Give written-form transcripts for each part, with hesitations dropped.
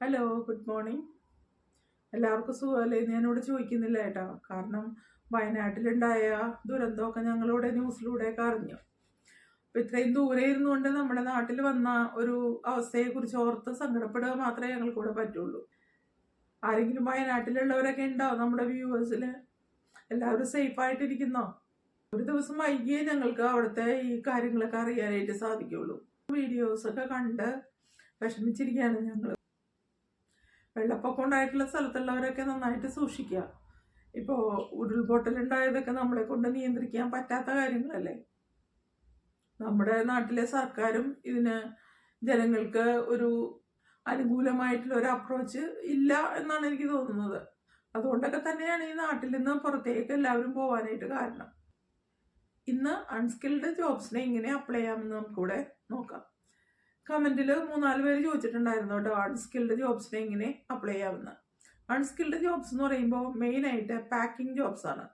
Hello, good morning. എല്ലാവർക്കും സുഖമല്ലേ? ഞാനിവിടെ ചോദിക്കുന്നില്ല കേട്ടോ. കാരണം വയനാട്ടിലുണ്ടായ ദുരന്തമൊക്കെ ഞങ്ങളിവിടെ ന്യൂസിലൂടെയൊക്കെ അറിഞ്ഞു. അപ്പം ഇത്രയും ദൂരെ ഇരുന്നുകൊണ്ട് നമ്മുടെ നാട്ടിൽ വന്ന ഒരു അവസ്ഥയെക്കുറിച്ച് ഓർത്ത് സങ്കടപ്പെടുക മാത്രമേ ഞങ്ങൾക്കിവിടെ പറ്റുള്ളൂ. ആരെങ്കിലും വയനാട്ടിലുള്ളവരൊക്കെ ഉണ്ടോ നമ്മുടെ വ്യൂവേഴ്സിൽ? എല്ലാവരും സേഫായിട്ടിരിക്കുന്നോ? ഒരു ദിവസം വൈകിയേ ഞങ്ങൾക്ക് അവിടുത്തെ ഈ കാര്യങ്ങളൊക്കെ അറിയാനായിട്ട് സാധിക്കുള്ളൂ. വീഡിയോസൊക്കെ കണ്ട് വിഷമിച്ചിരിക്കുകയാണ് ഞങ്ങൾ. വെള്ളപ്പൊക്കം ഉണ്ടായിട്ടുള്ള സ്ഥലത്തുള്ളവരൊക്കെ നന്നായിട്ട് സൂക്ഷിക്കുക. ഇപ്പോൾ ഉരുൾപൊട്ടലുണ്ടായതൊക്കെ നമ്മളെ കൊണ്ട് നിയന്ത്രിക്കാൻ പറ്റാത്ത കാര്യങ്ങളല്ലേ. നമ്മുടെ നാട്ടിലെ സർക്കാരും ഇതിന് ജനങ്ങൾക്ക് ഒരു അനുകൂലമായിട്ടുള്ള ഒരു അപ്രോച്ച് ഇല്ല എന്നാണ് എനിക്ക് തോന്നുന്നത്. അതുകൊണ്ടൊക്കെ തന്നെയാണ് ഈ നാട്ടിൽ നിന്ന് പുറത്തേക്ക് എല്ലാവരും പോകാനായിട്ട് കാരണം. ഇന്ന് അൺസ്കിൽഡ് ജോബ്സിനെ എങ്ങനെ അപ്ലൈ ചെയ്യാമെന്ന് നമുക്കിവിടെ നോക്കാം. കമൻറ്റിൽ 3-4 പേര് ചോദിച്ചിട്ടുണ്ടായിരുന്നു കേട്ടോ, അൺസ്കിൽഡ് ജോബ്സിനെ എങ്ങനെ അപ്ലൈ ചെയ്യാമെന്ന്. അൺസ്കിൽഡ് ജോബ്സ് എന്ന് പറയുമ്പോൾ മെയിനായിട്ട് പാക്കിംഗ് ജോബ്സ് ആണ്.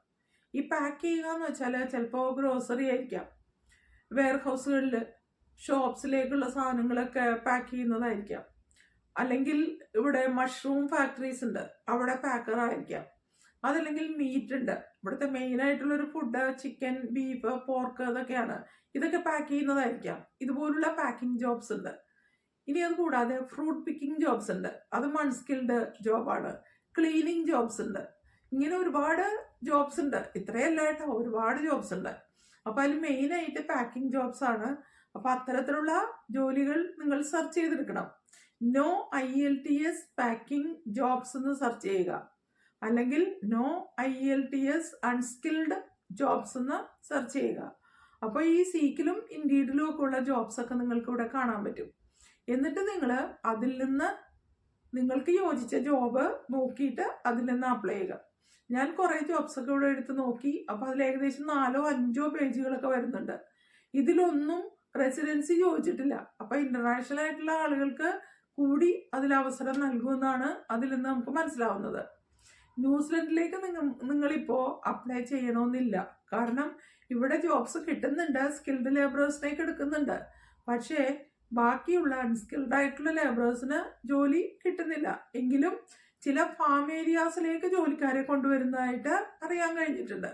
ഈ പാക്ക് ചെയ്യുക എന്ന് വെച്ചാൽ ചിലപ്പോൾ ഗ്രോസറി ആയിരിക്കാം, വെയർ ഹൗസുകളിൽ ഷോപ്സിലേക്കുള്ള സാധനങ്ങളൊക്കെ പാക്ക് ചെയ്യുന്നതായിരിക്കാം. അല്ലെങ്കിൽ ഇവിടെ മഷ്റൂം ഫാക്ടറീസ് ഉണ്ട്, അവിടെ പാക്കറായിരിക്കാം. അതല്ലെങ്കിൽ മീറ്റ് ഉണ്ട്, ഇവിടുത്തെ മെയിനായിട്ടുള്ളൊരു ഫുഡ് ചിക്കൻ, ബീഫ്, പോർക്ക് അതൊക്കെയാണ്. ഇതൊക്കെ പാക്ക് ചെയ്യുന്നതായിരിക്കാം. ഇതുപോലുള്ള പാക്കിംഗ് ജോബ്സ് ഉണ്ട്. ഇനി അത് കൂടാതെ ഫ്രൂട്ട് പിക്കിംഗ് ജോബ്സ് ഉണ്ട്, അതും അൺസ്കിൽഡ് ജോബാണ്. ക്ലീനിങ് ജോബ്സ് ഉണ്ട്. ഇങ്ങനെ ഒരുപാട് ജോബ്സ് ഉണ്ട്. ഇത്രയല്ല കേട്ടോ, ഒരുപാട് ജോബ്സ് ഉണ്ട്. അപ്പോൾ അതിൽ മെയിനായിട്ട് പാക്കിംഗ് ജോബ്സ് ആണ്. അപ്പോൾ അത്തരത്തിലുള്ള ജോലികൾ നിങ്ങൾ സെർച്ച് ചെയ്തെടുക്കണം. നോ IELTS പാക്കിംഗ് ജോബ്സ് എന്ന് സെർച്ച് ചെയ്യുക. അല്ലെങ്കിൽ നോ IELTS അൺസ്കിൽഡ് ജോബ്സ് എന്ന് സെർച്ച് ചെയ്യുക. അപ്പോൾ ഈ സീക്കിലും ഇൻഡീഡിലും ഒക്കെ ഉള്ള ജോബ്സ് ഒക്കെ നിങ്ങൾക്ക് ഇവിടെ കാണാൻ പറ്റും. എന്നിട്ട് നിങ്ങൾ അതിൽ നിന്ന് നിങ്ങൾക്ക് യോജിച്ച ജോബ് നോക്കിയിട്ട് അതിൽ നിന്ന് അപ്ലൈ ചെയ്യുക. ഞാൻ കുറേ ജോബ്സൊക്കെ ഇവിടെ എടുത്ത് നോക്കി. അപ്പോൾ അതിൽ ഏകദേശം 4-5 പേജുകളൊക്കെ വരുന്നുണ്ട്. ഇതിലൊന്നും റെസിഡൻസി ചോദിച്ചിട്ടില്ല. അപ്പോൾ ഇന്റർനാഷണൽ ആയിട്ടുള്ള ആളുകൾക്ക് കൂടി അതിൽ അവസരം നൽകുമെന്നാണ് അതിൽ നിന്ന് നമുക്ക് മനസ്സിലാവുന്നത്. ന്യൂസിലൻഡിലേക്ക് നിങ്ങളിപ്പോൾ അപ്ലൈ ചെയ്യണമെന്നില്ല. കാരണം ഇവിടെ ജോബ്സ് കിട്ടുന്നുണ്ട്, സ്കിൽഡ് ലേബറേഴ്സിനേക്ക് എടുക്കുന്നുണ്ട്. പക്ഷേ ബാക്കിയുള്ള അൺസ്കിൽഡ് ആയിട്ടുള്ള ലേബറേഴ്സിന് ജോലി കിട്ടുന്നില്ല. എങ്കിലും ചില ഫാം ഏരിയാസിലേക്ക് ജോലിക്കാരെ കൊണ്ടുവരുന്നതായിട്ട് അറിയാൻ കഴിഞ്ഞിട്ടുണ്ട്.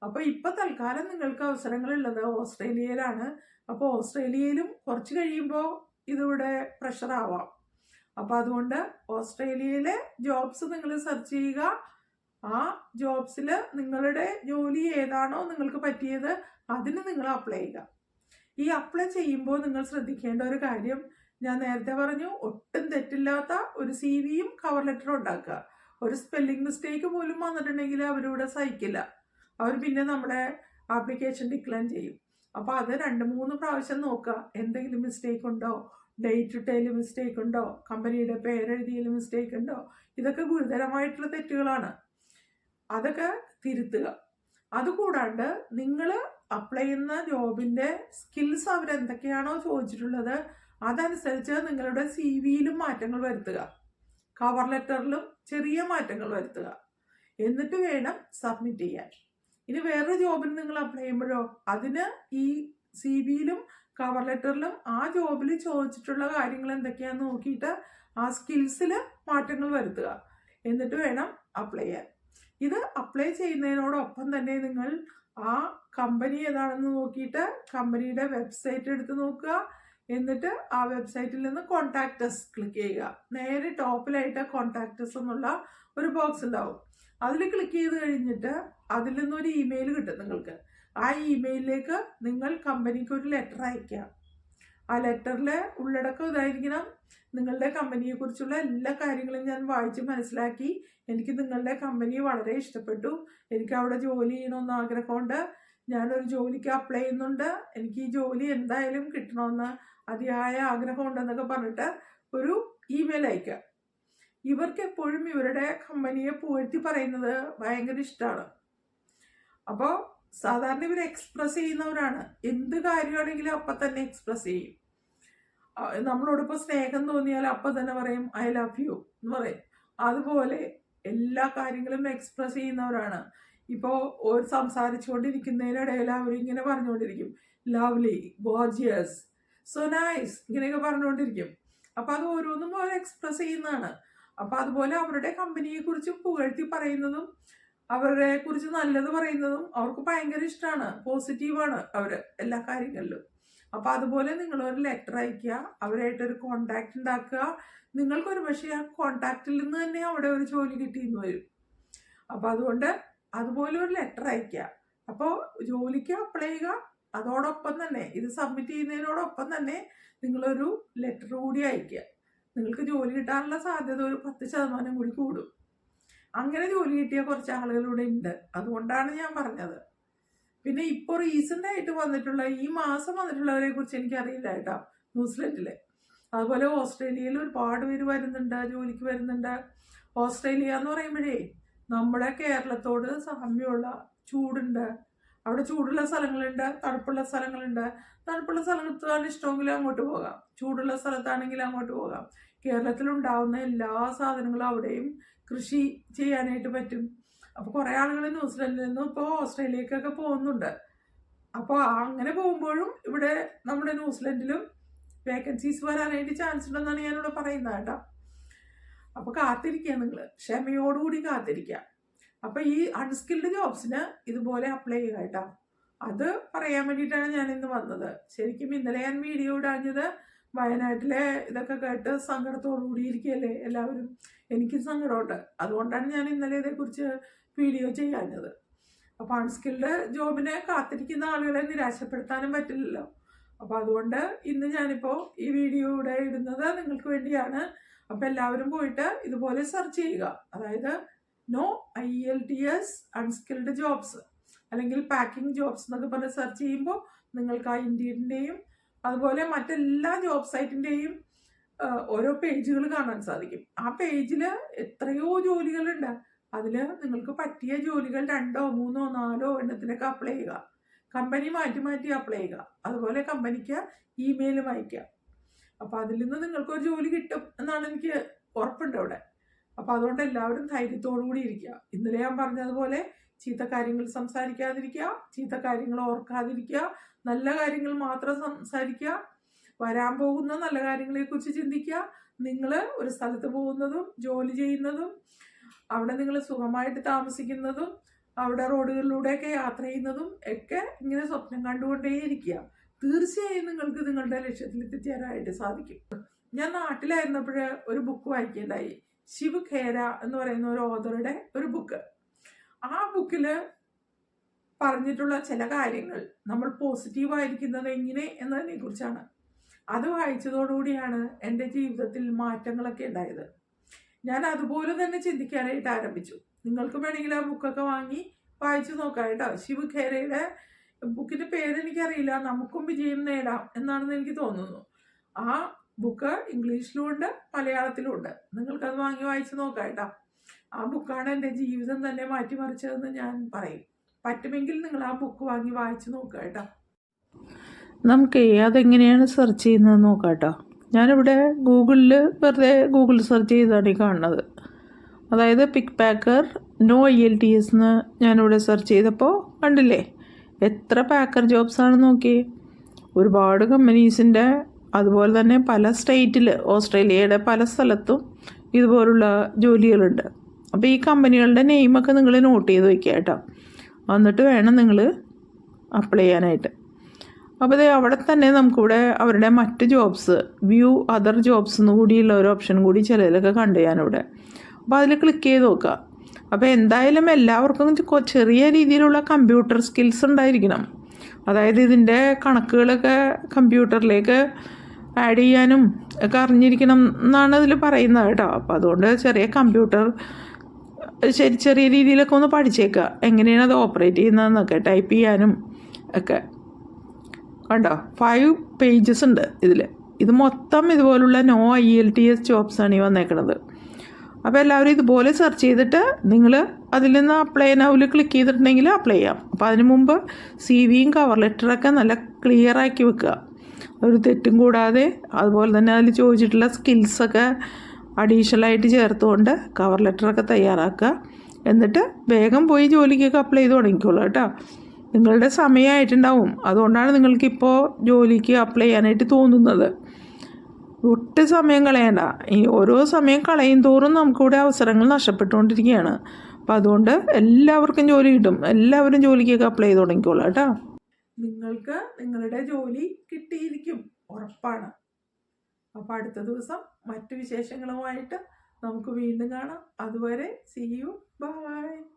അപ്പോൾ ഇപ്പം തൽക്കാലം നിങ്ങൾക്ക് അവസരങ്ങളുള്ളത് ഓസ്ട്രേലിയയിലാണ്. അപ്പോൾ ഓസ്ട്രേലിയയിലും കുറച്ച് കഴിയുമ്പോൾ ഇതിവിടെ പ്രഷർ ആവാം. അപ്പോൾ അതുകൊണ്ട് ഓസ്ട്രേലിയയിലെ ജോബ്സ് നിങ്ങൾ സെർച്ച് ചെയ്യുക. ആ ജോബ്സിൽ നിങ്ങളുടെ ജോലി ഏതാണോ നിങ്ങൾക്ക് പറ്റിയത് അതിന് നിങ്ങൾ അപ്ലൈ ചെയ്യുക. ഈ അപ്ലൈ ചെയ്യുമ്പോൾ നിങ്ങൾ ശ്രദ്ധിക്കേണ്ട ഒരു കാര്യം, ഞാൻ നേരത്തെ പറഞ്ഞു, ഒട്ടും തെറ്റില്ലാത്ത ഒരു CV-യും കവർ ലെറ്ററും ഉണ്ടാക്കുക. ഒരു സ്പെല്ലിംഗ് മിസ്റ്റേക്ക് പോലും വന്നിട്ടുണ്ടെങ്കിൽ അവരിവിടെ സഹിക്കില്ല. അവർ പിന്നെ നമ്മുടെ ആപ്ലിക്കേഷൻ ഡിക്ലൈൻ ചെയ്യും. അപ്പോൾ അത് 2-3 പ്രാവശ്യം നോക്കുക. എന്തെങ്കിലും മിസ്റ്റേക്ക് ഉണ്ടോ, ഡേറ്റ് ഇട്ടതിൽ മിസ്റ്റേക്ക് ഉണ്ടോ, കമ്പനിയുടെ പേരെഴുതിയതിൽ മിസ്റ്റേക്ക് ഉണ്ടോ. ഇതൊക്കെ ഗുരുതരമായിട്ടുള്ള തെറ്റുകളാണ്. അതൊക്കെ തിരുത്തുക. അതുകൂടാണ്ട് നിങ്ങൾ അപ്ലൈ ചെയ്യുന്ന ജോബിൻ്റെ സ്കിൽസ് അവരെന്തൊക്കെയാണോ ചോദിച്ചിട്ടുള്ളത് അതനുസരിച്ച് നിങ്ങളുടെ CV-യിലും മാറ്റങ്ങൾ വരുത്തുക, കവർ ലെറ്ററിലും ചെറിയ മാറ്റങ്ങൾ വരുത്തുക. എന്നിട്ട് വേണം സബ്മിറ്റ് ചെയ്യാൻ. ഇനി വേറൊരു ജോബിന് നിങ്ങൾ അപ്ലൈ ചെയ്യുമ്പോഴോ അതിന് ഈ CV-യിലും കവർ ലെറ്ററിലും ആ ജോബിൽ ചോദിച്ചിട്ടുള്ള കാര്യങ്ങൾ എന്തൊക്കെയാണെന്ന് നോക്കിയിട്ട് ആ സ്കിൽസിൽ മാറ്റങ്ങൾ വരുത്തുക. എന്നിട്ട് വേണം അപ്ലൈ ചെയ്യാൻ. ഇത് അപ്ലൈ ചെയ്യുന്നതിനോടൊപ്പം തന്നെ നിങ്ങൾ ആ കമ്പനി ഏതാണെന്ന് നോക്കിയിട്ട് കമ്പനിയുടെ വെബ്സൈറ്റ് എടുത്ത് നോക്കുക. എന്നിട്ട് ആ വെബ്സൈറ്റിൽ നിന്ന് കോൺടാക്റ്റസ് ക്ലിക്ക് ചെയ്യുക. നേരെ ടോപ്പിലായിട്ട് കോൺടാക്റ്റസ് എന്നുള്ള ഒരു ബോക്സ് ഉണ്ടാവും. അതിൽ ക്ലിക്ക് ചെയ്ത് കഴിഞ്ഞിട്ട് അതിൽ നിന്നൊരു ഇമെയിൽ കിട്ടും നിങ്ങൾക്ക്. ആ ഇമെയിലിലേക്ക് നിങ്ങൾ കമ്പനിക്ക് ഒരു ലെറ്റർ അയക്കുക. ആ ലെറ്ററിലെ ഉള്ളടക്കം ഇതായിരിക്കണം: നിങ്ങളുടെ കമ്പനിയെക്കുറിച്ചുള്ള എല്ലാ കാര്യങ്ങളും ഞാൻ വായിച്ച് മനസ്സിലാക്കി, എനിക്ക് നിങ്ങളുടെ കമ്പനി വളരെ ഇഷ്ടപ്പെട്ടു, എനിക്ക് അവിടെ ജോലി ചെയ്യണമെന്ന് ആഗ്രഹമുണ്ട്, ഞാനൊരു ജോലിക്ക് അപ്ലൈ ചെയ്യുന്നുണ്ട്, എനിക്ക് ഈ ജോലി എന്തായാലും കിട്ടണമെന്ന് അതിയായ ആഗ്രഹമുണ്ടെന്നൊക്കെ പറഞ്ഞിട്ട് ഒരു ഇമെയിൽ അയക്കുക. ഇവർക്ക് എപ്പോഴും ഇവരുടെ കമ്പനിയെ പുകഴ്ത്തി പറയുന്നത് ഭയങ്കര ഇഷ്ടമാണ്. അപ്പോൾ സാധാരണ ഇവർ എക്സ്പ്രസ് ചെയ്യുന്നവരാണ്. എന്ത് കാര്യമാണെങ്കിലും അപ്പം തന്നെ എക്സ്പ്രസ് ചെയ്യും. നമ്മളോടിപ്പോൾ സ്നേഹം തോന്നിയാൽ അപ്പം തന്നെ പറയും ഐ ലവ് യു എന്ന് പറയും. അതുപോലെ എല്ലാ കാര്യങ്ങളും എക്സ്പ്രസ് ചെയ്യുന്നവരാണ്. ഇപ്പോൾ ഒരു സംസാരിച്ചുകൊണ്ടിരിക്കുന്നതിനിടയിൽ അവരിങ്ങനെ പറഞ്ഞുകൊണ്ടിരിക്കും ലവ്ലി, ഗോർജിയസ്, സോ നൈസ്, ഇങ്ങനെയൊക്കെ പറഞ്ഞുകൊണ്ടിരിക്കും. അപ്പോൾ അത് ഓരോന്നും അവർ എക്സ്പ്രസ് ചെയ്യുന്നതാണ്. അപ്പോൾ അതുപോലെ അവരുടെ കമ്പനിയെക്കുറിച്ച് പുകഴ്ത്തി പറയുന്നതും അവരെ കുറിച്ച് നല്ലത് പറയുന്നതും അവർക്ക് ഭയങ്കര ഇഷ്ടമാണ്, പോസിറ്റീവാണ് അവർ എല്ലാ കാര്യങ്ങളിലും. അപ്പോൾ അതുപോലെ നിങ്ങളൊരു ലെറ്റർ അയക്കുക, അവരായിട്ടൊരു കോണ്ടാക്ട് ഉണ്ടാക്കുക. നിങ്ങൾക്കൊരു പക്ഷേ ആ കോണ്ടാക്റ്റിൽ നിന്ന് തന്നെ അവിടെ ഒരു ജോലി കിട്ടിയെന്ന് വരും. അപ്പോൾ അതുകൊണ്ട് അതുപോലെ ഒരു ലെറ്റർ അയക്കുക. അപ്പോൾ ജോലിക്ക് അപ്ലൈ ചെയ്യുക, അതോടൊപ്പം തന്നെ ഇത് സബ്മിറ്റ് ചെയ്യുന്നതിനോടൊപ്പം തന്നെ നിങ്ങളൊരു ലെറ്റർ കൂടി അയക്കുക. നിങ്ങൾക്ക് ജോലി കിട്ടാനുള്ള സാധ്യത ഒരു 10% കൂടി കൂടും. അങ്ങനെ ജോലി കിട്ടിയ കുറച്ച് ആളുകളിവിടെ ഉണ്ട്, അതുകൊണ്ടാണ് ഞാൻ പറഞ്ഞത്. പിന്നെ ഇപ്പോൾ റീസെൻ്റ് ആയിട്ട് വന്നിട്ടുള്ള ഈ മാസം വന്നിട്ടുള്ളവരെ കുറിച്ച് എനിക്കറിയില്ല കേട്ടോ, ന്യൂസിലൻഡിൽ. അതുപോലെ ഓസ്ട്രേലിയയിൽ ഒരുപാട് പേര് വരുന്നുണ്ട്, ജോലിക്ക് വരുന്നുണ്ട്. ഓസ്ട്രേലിയ എന്ന് പറയുമ്പോഴേ നമ്മുടെ കേരളത്തോട് സാമ്യമുള്ള ചൂടുണ്ട്. അവിടെ ചൂടുള്ള സ്ഥലങ്ങളുണ്ട്, തണുപ്പുള്ള സ്ഥലങ്ങളുണ്ട്. തണുപ്പുള്ള സ്ഥലത്താണ് ഇഷ്ടമെങ്കിൽ അങ്ങോട്ട് പോകാം, ചൂടുള്ള സ്ഥലത്താണെങ്കിൽ അങ്ങോട്ട് പോകാം. കേരളത്തിലുണ്ടാവുന്ന എല്ലാ സാധനങ്ങളും അവിടെയും കൃഷി ചെയ്യാനായിട്ട് പറ്റും. അപ്പോൾ കുറേ ആളുകൾ ന്യൂസിലൻഡിൽ നിന്നും ഇപ്പോൾ ഓസ്ട്രേലിയക്കൊക്കെ പോകുന്നുണ്ട്. അപ്പോൾ അങ്ങനെ പോകുമ്പോഴും ഇവിടെ നമ്മുടെ ന്യൂസിലൻഡിലും വേക്കൻസീസ് വരാനായിട്ട് ചാൻസ് ഉണ്ടെന്നാണ് ഞാനിവിടെ പറയുന്നത് കേട്ടോ. അപ്പോൾ കാത്തിരിക്കുക, നിങ്ങൾ ക്ഷമയോടുകൂടി കാത്തിരിക്കുക. അപ്പോൾ ഈ അൺസ്കിൽഡ് ജോബ്സിന് ഇതുപോലെ അപ്ലൈ ചെയ്യുക കേട്ടോ. അത് പറയാൻ വേണ്ടിയിട്ടാണ് ഞാൻ ഇന്ന് വന്നത്. ശരിക്കും ഇന്നലെ ഞാൻ വീഡിയോ ഇടാഞ്ഞത് വയനാട്ടിലെ ഇതൊക്കെ കേട്ട് സങ്കടത്തോടു കൂടി ഇരിക്കുകയല്ലേ എല്ലാവരും. എനിക്ക് സങ്കടമുണ്ട്, അതുകൊണ്ടാണ് ഞാൻ ഇന്നലെ ഇതേക്കുറിച്ച് വീഡിയോ ചെയ്യാഞ്ഞത്. അപ്പോൾ അൺസ്കിൽഡ് ജോബിനെ കാത്തിരിക്കുന്ന ആളുകളെ നിരാശപ്പെടുത്താനും പറ്റില്ലല്ലോ. അപ്പോൾ അതുകൊണ്ട് ഇന്ന് ഞാനിപ്പോൾ ഈ വീഡിയോ ഇവിടെ ഇടുന്നത് നിങ്ങൾക്ക് വേണ്ടിയാണ്. അപ്പോൾ എല്ലാവരും പോയിട്ട് ഇതുപോലെ സെർച്ച് ചെയ്യുക. അതായത് നോ IELTS അൺസ്കിൽഡ് ജോബ്സ് അല്ലെങ്കിൽ പാക്കിംഗ് ജോബ്സ് എന്നൊക്കെ പറഞ്ഞ് സെർച്ച് ചെയ്യുമ്പോൾ നിങ്ങൾക്ക് ആ ഇന്ത്യൻ്റെയും അതുപോലെ മറ്റെല്ലാ ജോബ് സൈറ്റിൻ്റെയും ഓരോ പേജുകൾ കാണാൻ സാധിക്കും. ആ പേജിൽ എത്രയോ ജോലികളുണ്ട്. അതിൽ നിങ്ങൾക്ക് പറ്റിയ ജോലികൾ 2, 3, 4 എണ്ണത്തിനൊക്കെ അപ്ലൈ ചെയ്യുക. കമ്പനി മാറ്റി മാറ്റി അപ്ലൈ ചെയ്യുക. അതുപോലെ കമ്പനിക്ക് ഇമെയിലും അയക്കുക. അപ്പോൾ അതിൽ നിന്ന് നിങ്ങൾക്കൊരു ജോലി കിട്ടും എന്നാണ് എനിക്ക് ഉറപ്പുണ്ട് അവിടെ. അപ്പോൾ അതുകൊണ്ട് എല്ലാവരും ധൈര്യത്തോടു കൂടി ഇരിക്കുക. ഇന്നലെ ഞാൻ പറഞ്ഞതുപോലെ ചീത്ത കാര്യങ്ങൾ സംസാരിക്കാതിരിക്കുക, ചീത്ത കാര്യങ്ങൾ ഓർക്കാതിരിക്കുക, നല്ല കാര്യങ്ങൾ മാത്രം സംസാരിക്കുക, വരാൻ പോകുന്ന നല്ല കാര്യങ്ങളെക്കുറിച്ച് ചിന്തിക്കുക. നിങ്ങൾ ഒരു സ്ഥലത്ത് പോകുന്നതും ജോലി ചെയ്യുന്നതും അവിടെ നിങ്ങൾ സുഖമായിട്ട് താമസിക്കുന്നതും അവിടെ റോഡുകളിലൂടെയൊക്കെ യാത്ര ചെയ്യുന്നതും ഒക്കെ ഇങ്ങനെ സ്വപ്നം കണ്ടുകൊണ്ടേയിരിക്കുക. തീർച്ചയായും നിങ്ങൾക്ക് നിങ്ങളുടെ ലക്ഷ്യത്തിൽ എത്തിച്ചേരാനായിട്ട് സാധിക്കും. ഞാൻ നാട്ടിലായിരുന്നപ്പോൾ ഒരു ബുക്ക് വായിക്കേണ്ടായി, ശിവ് ഖേര എന്ന് പറയുന്ന ഒരു ഓഥറുടെ ഒരു ബുക്ക്. ആ ബുക്കിൽ പറഞ്ഞിട്ടുള്ള ചില കാര്യങ്ങൾ നമ്മൾ പോസിറ്റീവായിരിക്കുന്നത് എങ്ങനെ എന്നതിനെ കുറിച്ചാണ്. അത് വായിച്ചതോടുകൂടിയാണ് എൻ്റെ ജീവിതത്തിൽ മാറ്റങ്ങളൊക്കെ ഉണ്ടായത്. ഞാൻ അതുപോലെ തന്നെ ചിന്തിക്കാനായിട്ട് ആരംഭിച്ചു. നിങ്ങൾക്ക് വേണമെങ്കിൽ ആ ബുക്കൊക്കെ വാങ്ങി വായിച്ചു നോക്കാം കേട്ടോ. ശിവ് ഖേരയുടെ ബുക്കിൻ്റെ പേരെനിക്കറിയില്ല, നമുക്കും വിജയം നേടാം എന്നാണെന്ന് എനിക്ക് തോന്നുന്നു. ആ ബുക്ക് ഇംഗ്ലീഷിലും ഉണ്ട്, മലയാളത്തിലും ഉണ്ട്. നിങ്ങൾക്കത് വാങ്ങി വായിച്ചു നോക്കാം കേട്ടോ. ആ ബുക്കാണ് എൻ്റെ ജീവിതം തന്നെ മാറ്റിമറിച്ചതെന്ന് ഞാൻ പറയും. പറ്റുമെങ്കിൽ നിങ്ങൾ ആ ബുക്ക് വാങ്ങി വായിച്ചു നോക്കുക കേട്ടോ. നമുക്ക് അതെങ്ങനെയാണ് സെർച്ച് ചെയ്യുന്നത് നോക്കാം കേട്ടോ. ഞാനിവിടെ ഗൂഗിളിൽ വെറുതെ ഗൂഗിൾ സെർച്ച് ചെയ്താണ് ഈ കാണുന്നത്. അതായത് പിക്ക് പാക്കർ നോ IELTS എന്ന് ഞാനിവിടെ സെർച്ച് ചെയ്തപ്പോൾ കണ്ടില്ലേ എത്ര പാക്കർ ജോബ്സാണ് നോക്കി. ഒരുപാട് കമ്പനീസിൻ്റെ, അതുപോലെ തന്നെ പല സ്റ്റേറ്റിൽ ഓസ്ട്രേലിയയുടെ പല സ്ഥലത്തും ഇതുപോലുള്ള ജോലികളുണ്ട്. അപ്പോൾ ഈ കമ്പനികളുടെ നെയിമൊക്കെ നിങ്ങൾ നോട്ട് ചെയ്ത് വയ്ക്കുക കേട്ടോ. എന്നിട്ട് വേണം നിങ്ങൾ അപ്ലൈ ചെയ്യാനായിട്ട്. അപ്പോൾ അവിടെ തന്നെ നമുക്കിവിടെ അവരുടെ മറ്റ് ജോബ്സ് വ്യൂ അതർ ജോബ്സ് എന്ന് കൂടിയുള്ള ഒരു ഓപ്ഷൻ കൂടി ചിലതിലൊക്കെ കണ്ടു ഞാനിവിടെ. അപ്പോൾ അതിൽ ക്ലിക്ക് ചെയ്ത് നോക്കുക. അപ്പോൾ എന്തായാലും എല്ലാവർക്കും ചെറിയ രീതിയിലുള്ള കമ്പ്യൂട്ടർ സ്കിൽസ് ഉണ്ടായിരിക്കണം. അതായത് ഇതിൻ്റെ കണക്കുകളൊക്കെ കമ്പ്യൂട്ടറിലേക്ക് ആഡ് ചെയ്യാനും ഒക്കെ അറിഞ്ഞിരിക്കണം എന്നാണ് അതിൽ പറയുന്നത് കേട്ടോ. അപ്പോൾ അതുകൊണ്ട് ചെറിയ കമ്പ്യൂട്ടർ ചെറിയ രീതിയിലൊക്കെ ഒന്ന് പഠിച്ചേക്കുക, എങ്ങനെയാണ് അത് ഓപ്പറേറ്റ് ചെയ്യുന്നതെന്നൊക്കെ, ടൈപ്പ് ചെയ്യാനും ഒക്കെ. കണ്ടോ 5 പേജസ് ഉണ്ട് ഇതിൽ. ഇത് മൊത്തം ഇതുപോലുള്ള നോ IELTS ജോബ്സാണ് ഈ വന്നേക്കണത്. അപ്പോൾ എല്ലാവരും ഇതുപോലെ സെർച്ച് ചെയ്തിട്ട് നിങ്ങൾ അതിൽ നിന്ന് അപ്ലൈ നൗവിൽ ക്ലിക്ക് ചെയ്തിട്ടുണ്ടെങ്കിൽ അപ്ലൈ ചെയ്യാം. അപ്പോൾ അതിന് മുമ്പ് CVയും കവർ ലെറ്ററൊക്കെ നല്ല ക്ലിയർ ആക്കി വെക്കുക, ഒരു തെറ്റും കൂടാതെ. അതുപോലെ തന്നെ അതിൽ ചോദിച്ചിട്ടുള്ള സ്കിൽസൊക്കെ അഡീഷണലായിട്ട് ചേർത്തുകൊണ്ട് കവർ ലെറ്ററൊക്കെ തയ്യാറാക്കുക. എന്നിട്ട് വേഗം പോയി ജോലിക്കൊക്കെ അപ്ലൈ ചെയ്ത് തുടങ്ങിക്കോളൂ കേട്ടോ. നിങ്ങളുടെ സമയമായിട്ടുണ്ടാവും, അതുകൊണ്ടാണ് നിങ്ങൾക്കിപ്പോൾ ജോലിക്ക് അപ്ലൈ ചെയ്യാനായിട്ട് തോന്നുന്നത്. ഒട്ടും സമയം കളയണ്ട. ഈ ഓരോ സമയം കളയും തോറും നമുക്കിവിടെ അവസരങ്ങൾ നഷ്ടപ്പെട്ടുകൊണ്ടിരിക്കുകയാണ്. അപ്പം അതുകൊണ്ട് എല്ലാവർക്കും ജോലി കിട്ടും. എല്ലാവരും ജോലിക്കൊക്കെ അപ്ലൈ ചെയ്ത് തുടങ്ങിക്കോളാം കേട്ടോ. നിങ്ങൾക്ക് നിങ്ങളുടെ ജോലി കിട്ടിയിരിക്കും, ഉറപ്പാണ്. അപ്പം അടുത്ത ദിവസം മറ്റു വിശേഷങ്ങളുമായിട്ട് നമുക്ക് വീണ്ടും കാണാം. അതുവരെ see you, bye.